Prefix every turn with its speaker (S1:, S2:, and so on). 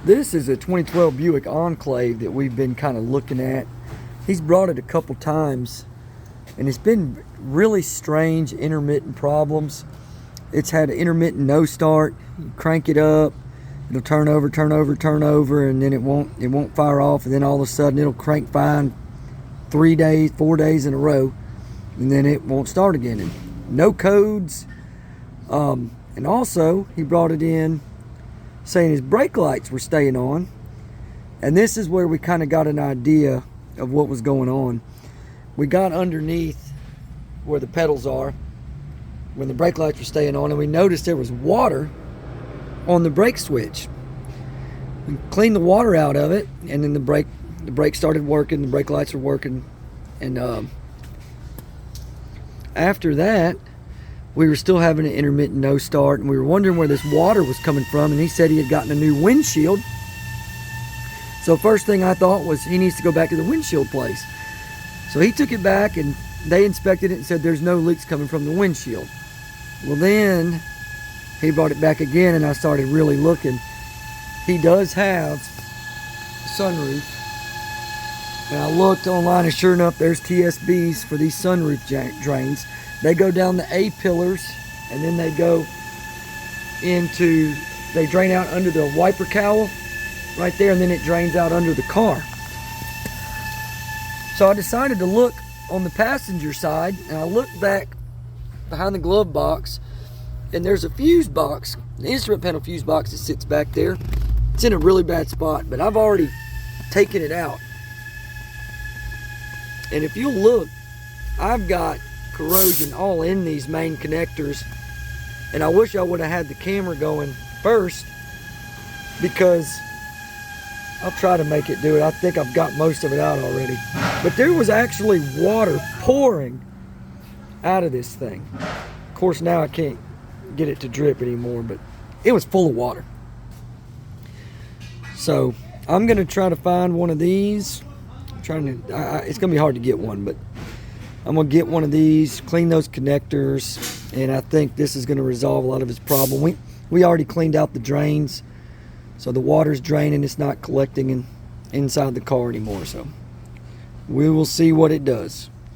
S1: This is a 2012 Buick Enclave that we've been kind of looking at. He's brought it a couple times and it's been really strange intermittent problems. It's had an intermittent no start. You crank it up, it'll turn over, and then it won't fire off, and then all of a sudden it'll crank fine 4 days in a row, and then it won't start again. And no codes. And also he brought it in saying his brake lights were staying on, and this is where we kind of got an idea of what was going on. We got underneath where the pedals are when the brake lights were staying on, and we noticed there was water on the brake switch. We cleaned the water out of it, and then the brake started working, the brake lights were working, and after that we were still having an intermittent no start, and we were wondering where this water was coming from, and he said he had gotten a new windshield. So first thing I thought was he needs to go back to the windshield place. So he took it back and they inspected it and said there's no leaks coming from the windshield. Well, then he brought it back again and I started really looking. He does have a sunroof. And I looked online and sure enough there's TSBs for these sunroof drains. They go down the A pillars and then they drain out under the wiper cowl right there, and then it drains out under the car. So I decided to look on the passenger side, and I looked back behind the glove box, and there's a fuse box, the instrument panel fuse box that sits back there. It's in a really bad spot, but I've already taken it out. And if you'll look, I've got corrosion all in these main connectors, and I wish I would have had the camera going first, because I'll try to make it do it. I think I've got most of it out already, but there was actually water pouring out of this thing. Of course now I can't get it to drip anymore, but it was full of water. So I'm gonna try to find one of these. It's gonna be hard to get one, but I'm gonna get one of these, clean those connectors, and I think this is gonna resolve a lot of his problem. We already cleaned out the drains, so the water's draining, it's not collecting inside the car anymore. So we will see what it does.